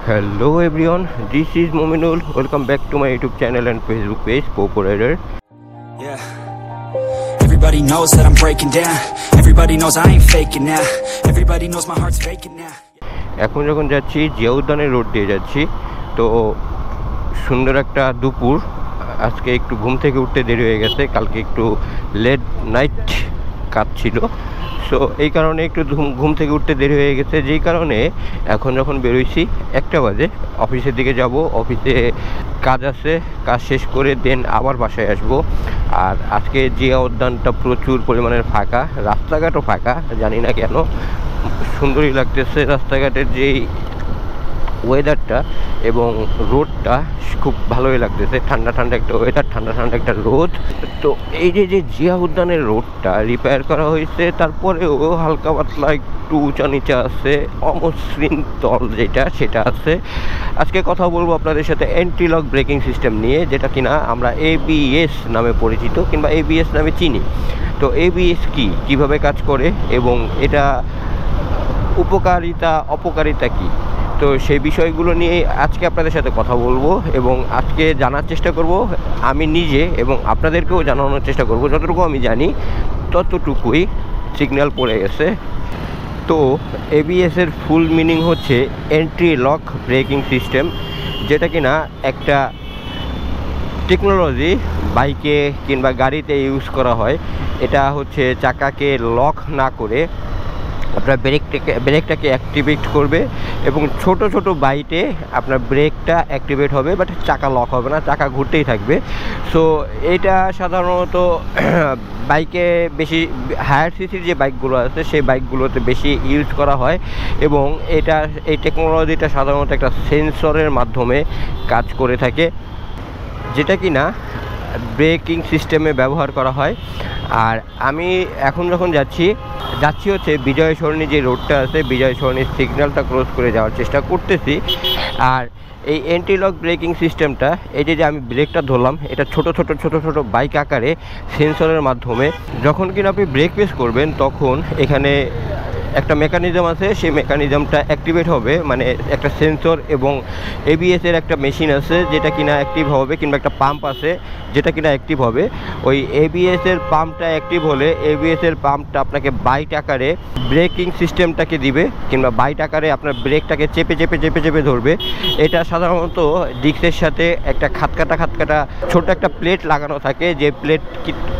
Hello everyone, this is Mominul. Welcome back to my YouTube channel and Facebook page, Popo Rider. Yeah. Everybody knows that I'm breaking down. Everybody knows I ain't faking now. Everybody knows my heart's faking now. এখন যখন যাচ্ছি জিয়া উদ্যানের road দিয়ে যাচ্ছি, তো সুন্দর একটা দুপুর। আজকে একটু ঘুম থেকে উঠতে দেরি হয়ে গেছে, কালকে একটু লেট নাইট কাজ ছিল, সো এই কারণে একটু ঘুম থেকে উঠতে দেরি হয়ে গেছে, যেই কারণে এখন যখন বেরোইছি 1টা বাজে, অফিসের দিকে যাব। অফিসে কাজ আছে, কাজ শেষ করে দেন আবার বাসায় আসব। আর আজকে জিয়া উদ্যানটা প্রচুর পরিমাণের ফাঁকা, রাস্তাঘাটও ফাঁকা, জানি না কেন, সুন্দরই লাগতেছে রাস্তাঘাটের যেই ওয়েদারটা এবং রোডটা খুব ভালোই লাগতেছে। ঠান্ডা ঠান্ডা একটা ওয়েদার, ঠান্ডা ঠান্ডা একটা রোদ। তো এই যে জিয়া উদ্যানের রোডটা রিপেয়ার করা হয়েছে, তারপরেও হালকা পাতলা একটু উঁচা নিচা আছে, অমসৃণ তল সেটা আছে। আজকে কথা বলবো আপনাদের সাথে অ্যান্টি লক ব্রেকিং সিস্টেম নিয়ে, যেটা কিনা আমরা ABS নামে পরিচিত কিংবা ABS নামে চিনি। তো ABS কীভাবে কাজ করে এবং এটা উপকারিতা অপকারিতা কী, তো সেই বিষয়গুলো নিয়ে আজকে আপনাদের সাথে কথা বলবো এবং আজকে জানার চেষ্টা করব আমি নিজে, এবং আপনাদেরকেও জানানোর চেষ্টা করব। যতটুকু আমি জানি ততটুকুই। সিগন্যাল পড়ে গেছে। তো ABS-এর ফুল মিনিং হচ্ছে অ্যান্টি লক ব্রেকিং সিস্টেম, যেটা কিনা একটা টেকনোলজি বাইকে কিংবা গাড়িতে ইউজ করা হয়। এটা হচ্ছে চাকাকে লক না করে আপনার ব্রেকটাকে অ্যাক্টিভেট করবে, এবং ছোট ছোট বাইটে আপনার ব্রেকটা অ্যাক্টিভেট হবে, বাট চাকা লক হবে না, চাকা ঘুরতেই থাকবে। সো এটা সাধারণত বাইকে বেশি হায়ার সিসির যে বাইকগুলো আছে সেই বাইকগুলোতে বেশি ইউজ করা হয়, এবং এই টেকনোলজিটা সাধারণত একটা সেন্সরের মাধ্যমে কাজ করে থাকে, যেটা কিনা ব্রেকিং সিস্টেমে ব্যবহার করা হয়। আর আমি এখন যখন যাচ্ছি হচ্ছে বিজয় সরণি যে রোডটা আছে, বিজয় সরণির সিগন্যালটা ক্রস করে যাওয়ার চেষ্টা করতেছি। আর এই অ্যান্টি লক ব্রেকিং সিস্টেমটা, এই যে আমি ব্রেকটা ধরলাম, এটা ছোট ছোট বাইক আকারে সেন্সরের মাধ্যমে যখন কিনা আপনি ব্রেক প্রেস করবেন, তখন এখানে একটা মেকানিজম আছে, সেই মেকানিজমটা অ্যাক্টিভেট হবে, মানে একটা সেন্সর এবং ABS-এর একটা মেশিন আছে যেটা কিনা অ্যাক্টিভ হবে, কিংবা একটা পাম্প আছে যেটা কিনা অ্যাক্টিভ হবে। ওই ABS-এর পাম্পটা অ্যাক্টিভ হলে ABS-এর পাম্পটা আপনাকে বাইট আকারে ব্রেকিং সিস্টেমটাকে দিবে, কিংবা বাইট আকারে আপনার ব্রেকটাকে চেপে ধরবে। এটা সাধারণত ডিস্কের সাথে একটা খাতকাটা ছোট একটা প্লেট লাগানো থাকে, যে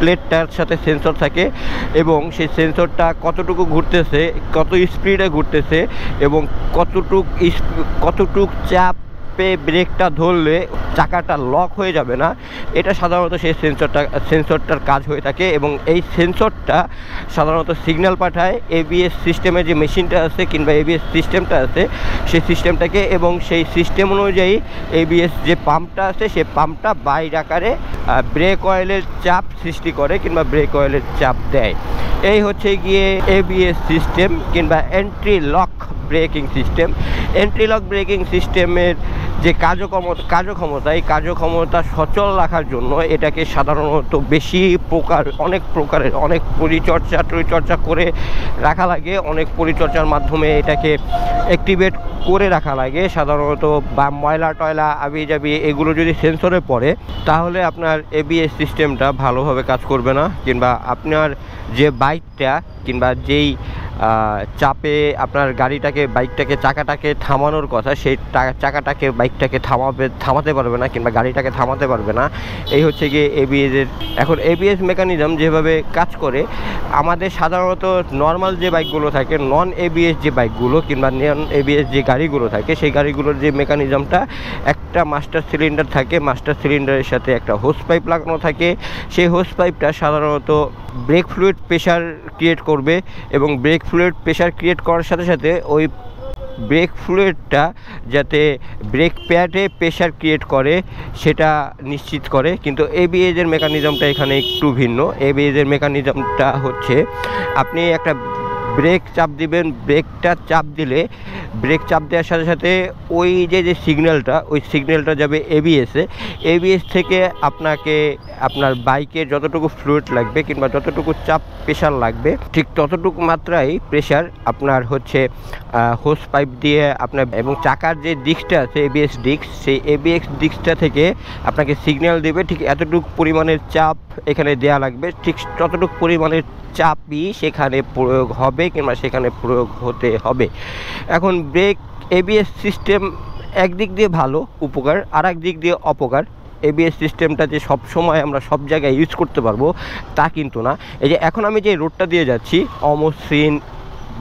প্লেটটার সাথে সেন্সর থাকে, এবং সেই সেন্সরটা কতটুকু ঘুরতেছে, কত স্পিডে ঘুরতেছে এবং কতটুক চাপে ব্রেকটা ধরলে চাকাটা লক হয়ে যাবে না, এটা সাধারণত সেই সেন্সরটার কাজ হয়ে থাকে। এবং এই সেন্সরটা সাধারণত সিগন্যাল পাঠায় ABS সিস্টেমের যে মেশিনটা আছে কিংবা ABS সিস্টেমটা আছে সেই সিস্টেমটাকে, এবং সেই সিস্টেম অনুযায়ী ABS যে পাম্পটা আছে সেই পাম্পটা বাইর আকারে ব্রেক অয়েলের চাপ সৃষ্টি করে কিংবা ব্রেক অয়েলের চাপ দেয়। এই হচ্ছে গিয়ে ABS সিস্টেম কিংবা anti lock braking system. Anti lock breaking সিস্টেমের যে কার্যক্ষমতা, এই কার্যক্ষমতা সচল রাখার জন্য এটাকে সাধারণত অনেক পরিচর্যা করে রাখা লাগে, অনেক পরিচর্যার মাধ্যমে এটাকে অ্যাক্টিভেট করে রাখা লাগে সাধারণত। বা ময়লা টয়লা আবিজাবি এগুলো যদি সেন্সরে পড়ে, তাহলে আপনার ABS সিস্টেমটা ভালোভাবে কাজ করবে না, কিংবা আপনার যে বাইকটা কিংবা যেই চাপে আপনার বাইকটাকে চাকাটাকে থামানোর কথা, সেই চাকাটাকে বাইকটাকে থামাতে পারবে না, কিংবা গাড়িটাকে থামাতে পারবে না। এই হচ্ছে গিয়ে ABS-এর। এখন ABS মেকানিজম যেভাবে কাজ করে, আমাদের সাধারণত নর্মাল যে বাইকগুলো থাকে, নন ABS যে বাইকগুলো কিংবা নন ABS যে গাড়িগুলো থাকে, সেই গাড়িগুলোর যে মেকানিজমটা, একটা মাস্টার সিলিন্ডার থাকে, মাস্টার সিলিন্ডারের সাথে একটা হোস পাইপ লাগানো থাকে। সেই হোস পাইপটা সাধারণত ব্রেক ফ্লুইড প্রেশার ক্রিয়েট করবে, এবং ব্রেক ফ্লুইড প্রেশার ক্রিয়েট করার সাথে সাথে ওই ব্রেক ফ্লুইডটা যাতে ব্রেক প্যাডে প্রেশার ক্রিয়েট করে সেটা নিশ্চিত করে। কিন্তু ABS-এর মেকানিজমটা এখানে একটু ভিন্ন। ABS-এর মেকানিজমটা হচ্ছে, আপনি একটা ব্রেক চাপ দিবেন, ব্রেকটা চাপ দিলে ব্রেক চাপ দেওয়ার সাথে সাথে ওই যে সিগন্যালটা, ওই সিগন্যালটা যাবে এবিএসে। এবিএস থেকে আপনাকে আপনার বাইকের যতটুকু ফ্লুইড লাগবে কিংবা যতটুকু চাপ প্রেশার লাগবে ঠিক ততটুকু মাত্রায় প্রেশার আপনার হচ্ছে হোস পাইপ দিয়ে আপনার, এবং চাকার যে ডিস্কটা আছে এবিএস ডিস্ক, সেই এবিএস ডিস্কটা থেকে আপনাকে সিগন্যাল দেবে ঠিক এতটুকু পরিমাণের চাপ এখানে দেয়া লাগবে, ঠিক ততটুকু পরিমাণের চাপই সেখানে প্রয়োগ হবে কিংবা সেখানে প্রয়োগ হতে হবে। এখন ব্রেক এবিএস সিস্টেম একদিক দিয়ে ভালো উপকার, আর এক দিক দিয়ে অপকার। এবিএস সিস্টেমটা যে সব সময় আমরা সব জায়গায় ইউজ করতে পারবো তা কিন্তু না। এই যে এখন আমি যে রোডটা দিয়ে যাচ্ছি, অমসৃণ,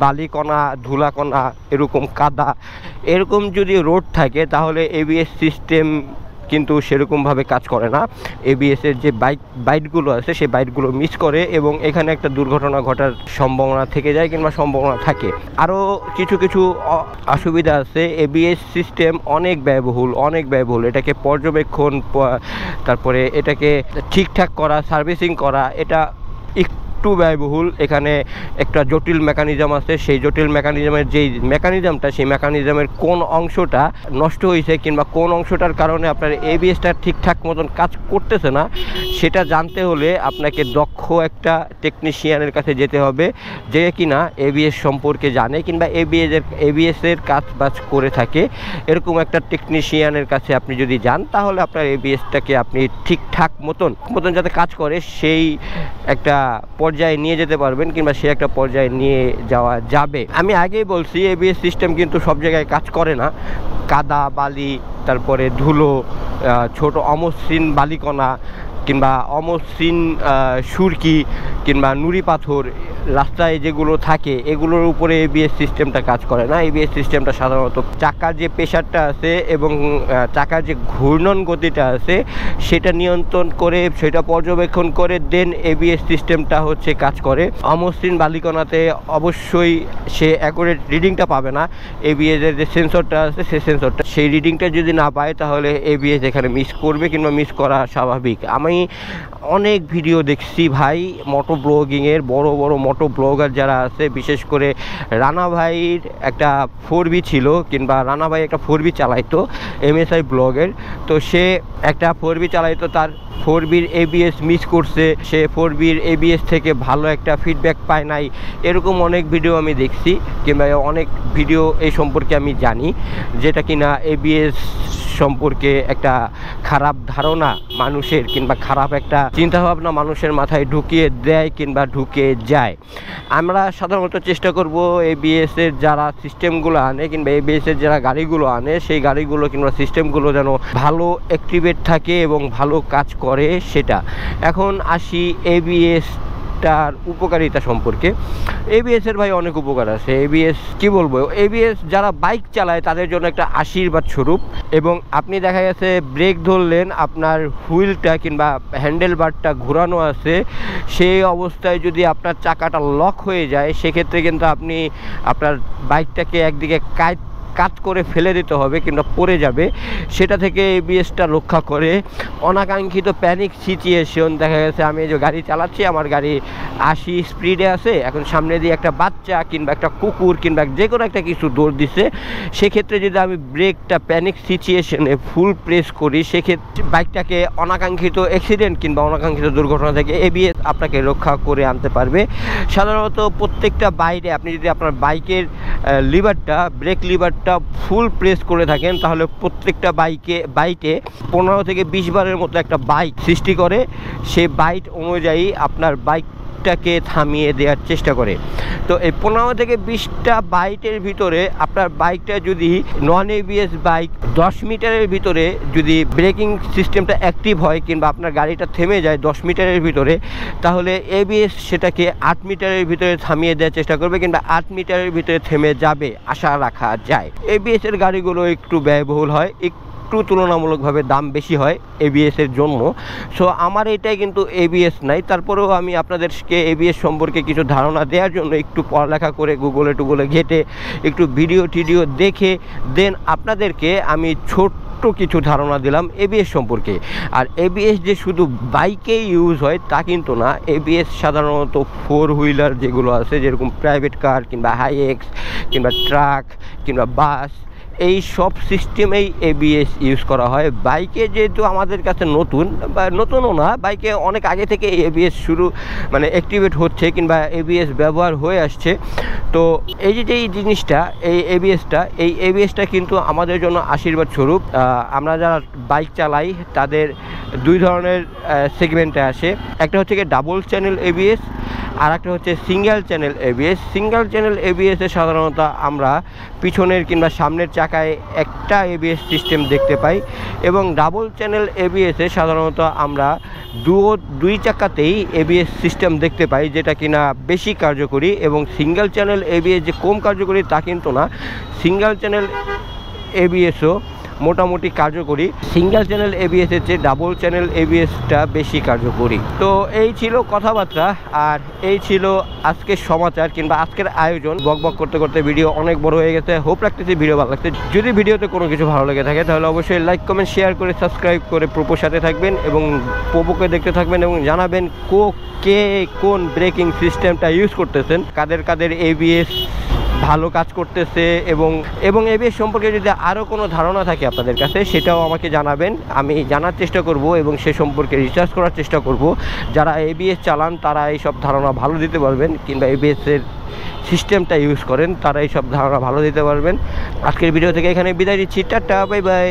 বালিকণা, ধুলাকণা, এরকম কাদা, এরকম যদি রোড থাকে তাহলে এবিএস সিস্টেম কিন্তু সেরকমভাবে কাজ করে না। এবিএসের যে বাইটগুলো আছে সেই বাইটগুলো মিস করে এবং এখানে একটা দুর্ঘটনা ঘটার সম্ভাবনা থেকে যায় কিংবা সম্ভাবনা থাকে। আরও কিছু কিছু অসুবিধা আছে। এবিএস সিস্টেম অনেক ব্যয়বহুল। এটাকে পর্যবেক্ষণ, তারপরে এটাকে ঠিকঠাক করা, সার্ভিসিং করা, এটা একটু ব্যয়বহুল। এখানে একটা জটিল মেকানিজম আছে, সেই জটিল মেকানিজমের যেই মেকানিজমটা, সেই মেকানিজমের কোন অংশটা নষ্ট হয়েছে কিংবা কোন অংশটার কারণে আপনার এবিএসটা ঠিকঠাক মতন কাজ করতেছে না, সেটা জানতে হলে আপনাকে দক্ষ একটা টেকনিশিয়ানের কাছে যেতে হবে, যে কিনা এবিএস সম্পর্কে জানে কিংবা এবিএসের কাজ বাজ করে থাকে। এরকম একটা টেকনিশিয়ানের কাছে আপনি যদি যান তাহলে আপনার এবিএসটাকে আপনি ঠিকঠাক মতন যাতে কাজ করে সেই একটা পর্যায়ে নিয়ে যেতে পারবেন কিংবা সে একটা পর্যায়ে নিয়ে যাওয়া যাবে। আমি আগেই বলছি এবিএস সিস্টেম কিন্তু সব জায়গায় কাজ করে না। কাদা, বালি, তারপরে ধুলো, ছোট অমসৃণ বালিকণা কিংবা অমসৃণ সুরকি কিংবা নুড়ি পাথর রাস্তায় যেগুলো থাকে এগুলোর উপরে এবিএস সিস্টেমটা কাজ করে না। এবিএস সিস্টেমটা সাধারণত চাকার যে প্রেশারটা আছে এবং চাকার যে ঘূর্ণন গতিটা আছে সেটা নিয়ন্ত্রণ করে, সেটা পর্যবেক্ষণ করে দেন এবিএস সিস্টেমটা হচ্ছে কাজ করে। অমসৃণ বালিকণাতে অবশ্যই সে অ্যাকুরেট রিডিংটা পাবে না। এবিএসের যে সেন্সরটা আছে সেই রিডিংটা যদি না পায় তাহলে এবিএস এখানে মিস করবে কিংবা মিস করা স্বাভাবিক। আমি অনেক ভিডিও দেখছি ভাই, মোটো ব্লগিংয়ের বড় মোটো ব্লগার যারা আছে, বিশেষ করে রানা ভাইয়ের একটা 4B ছিল কিংবা রানা ভাই একটা 4B চালাইতো MSI ব্লগের, তো সে একটা 4B চালাইতো, তার 4Bর এবিএস মিস করছে, সে 4Bর এবিএস থেকে ভালো একটা ফিডব্যাক পায় নাই। এরকম অনেক ভিডিও আমি দেখছি কিংবা অনেক ভিডিও এই সম্পর্কে আমি জানি, যেটা কিনা এবিএস সম্পর্কে একটা খারাপ ধারণা মানুষের কিংবা খারাপ একটা চিন্তাভাবনা মানুষের মাথায় ঢুকিয়ে দেয় কিংবা ঢুকে যায়। আমরা সাধারণত চেষ্টা করব এবিএসের যারা সিস্টেমগুলো আনে কিংবা এবিএসের যারা গাড়িগুলো আনে সেই গাড়িগুলো কিংবা সিস্টেমগুলো যেন ভালো অ্যাক্টিভেট থাকে এবং ভালো কাজ করে সেটা। এখন আসি এবিএসটার উপকারিতা সম্পর্কে। এবিএসের ভাই অনেক উপকার আছে। এবিএস কি বলবো, এবিএস যারা বাইক চালায় তাদের জন্য একটা আশীর্বাদ স্বরূপ। এবং আপনি দেখা গেছে ব্রেক ধরলেন, আপনার হুইলটা কিংবা হ্যান্ডেল বারটা ঘোরানো আছে, সেই অবস্থায় যদি আপনার চাকাটা লক হয়ে যায় সেক্ষেত্রে কিন্তু আপনি আপনার বাইকটাকে একদিকে কাট করে ফেলে দিতে হবে কিংবা পড়ে যাবে, সেটা থেকে এবিএসটা রক্ষা করে। অনাকাঙ্ক্ষিত প্যানিক সিচুয়েশন, দেখা গেছে আমি যে গাড়ি চালাচ্ছি, আমার গাড়ি 80 স্পিডে আছে, এখন সামনে দিয়ে একটা বাচ্চা কিংবা একটা কুকুর কিংবা যে কোনো একটা কিছু দৌড় দিচ্ছে, সেক্ষেত্রে যদি আমি ব্রেকটা প্যানিক সিচুয়েশনে ফুল প্রেস করি সেক্ষেত্রে বাইকটাকে অনাকাঙ্ক্ষিত অ্যাক্সিডেন্ট কিংবা অনাকাঙ্ক্ষিত দুর্ঘটনা থেকে এবিএস আপনাকে রক্ষা করে আনতে পারবে। সাধারণত প্রত্যেকটা বাইরে আপনি যদি আপনার বাইকের লিভারটা, ব্রেক লিভারটা ফুল প্রেস করে থাকেন তাহলে প্রত্যেকটা বাইকে 15 থেকে 20 বারের মতো একটা বাইট সৃষ্টি করে। সেই বাইট অনুযায়ী আপনার বাইকটাকে থামিয়ে দেওয়ার চেষ্টা করে। তো এই 15 থেকে 20টা বাইটের ভিতরে আপনার বাইকটা যদি নন এবিএস বাইক 10 মিটারের ভিতরে যদি ব্রেকিং সিস্টেমটা অ্যাক্টিভ হয় কিংবা আপনার গাড়িটা থেমে যায় 10 মিটারের ভিতরে, তাহলে এবিএস সেটাকে 8 মিটারের ভিতরে থামিয়ে দেওয়ার চেষ্টা করবে কিংবা 8 মিটারের ভিতরে থেমে যাবে আশা রাখা যায়। এবিএসের গাড়িগুলো একটু ব্যয়বহুল হয়, একটু তুলনামূলকভাবে দাম বেশি হয় এবিএসের জন্য। সো আমার এটাই কিন্তু এবিএস নাই, তারপরেও আমি আপনাদেরকে এবিএস সম্পর্কে কিছু ধারণা দেওয়ার জন্য একটু পড়ালেখা করে গুগলে ঘেটে একটু ভিডিও টিডিও দেখে দেন আপনাদেরকে আমি ছোট্ট কিছু ধারণা দিলাম এবিএস সম্পর্কে। আর এবিএস যে শুধু বাইকেই ইউজ হয় তা কিন্তু না, এবিএস সাধারণত 4 হুইলার যেগুলো আছে, যেরকম প্রাইভেট কার কিংবা হাইএক্স কিংবা ট্রাক কিংবা বাস, এই সব সিস্টেমেই এবিএস ইউজ করা হয়। বাইকে যেহেতু আমাদের কাছে নতুন, বা নতুনও না, বাইকে অনেক আগে থেকে এবিএস মানে অ্যাক্টিভেট হচ্ছে কিংবা এবিএস ব্যবহার হয়ে আসছে। তো এই যে এই জিনিসটা, এই এবিএসটা কিন্তু আমাদের জন্য আশীর্বাদ স্বরূপ। আমরা যারা বাইক চালাই তাদের 2 ধরনের সেগমেন্টে আসে। একটা হচ্ছে কি ডাবল চ্যানেল এবিএস, আর একটা হচ্ছে single channel ABS. Single channel এবিএসে সাধারণত আমরা পিছনের কিংবা সামনের চাকায় একটা এবিএস সিস্টেম দেখতে পাই, এবং ডাবল চ্যানেল এবিএসে সাধারণত আমরা দুই চাকাতেই এবিএস সিস্টেম দেখতে পাই, যেটা কিনা বেশি কার্যকরী। এবং সিঙ্গেল চ্যানেল এবিএস যে কম কার্যকরী তা কিন্তু না, সিঙ্গেল চ্যানেল এবিএসও মোটামুটি কার্যকরী। সিঙ্গেল চ্যানেল এবিএসের চেয়ে ডাবল চ্যানেল এবিএসটা বেশি কার্যকরী। তো এই ছিল কথাবার্তা, আর এই ছিল আজকের সমাচার কিংবা আজকের আয়োজন। বক করতে করতে ভিডিও অনেক বড় হয়ে গেছে। হোপ রাখতেছি ভিডিও ভালো লাগছে। যদি ভিডিওতে কোনো কিছু ভালো লেগে থাকে তাহলে অবশ্যই লাইক, কমেন্ট, শেয়ার করে সাবস্ক্রাইব করে প্রোপোর সাথে থাকবেন এবং প্রোপোকে দেখতে থাকবেন এবং জানাবেন কে কোন ব্রেকিং সিস্টেমটা ইউজ করতেছেন, কাদের এবিএস ভালো কাজ করতেছে, এবং এবিএস সম্পর্কে যদি আরও কোনো ধারণা থাকে আপনাদের কাছে সেটাও আমাকে জানাবেন। আমি জানার চেষ্টা করব এবং সে সম্পর্কে রিসার্চ করার চেষ্টা করব। যারা এবিএস চালান তারা এইসব ধারণা ভালো দিতে পারবেন, কিংবা এবিএসের সিস্টেমটা ইউজ করেন তারা এইসব ধারণা ভালো দিতে পারবেন। আজকের ভিডিও থেকে এখানে বিদায় দিচ্ছি। Tata, bye bye.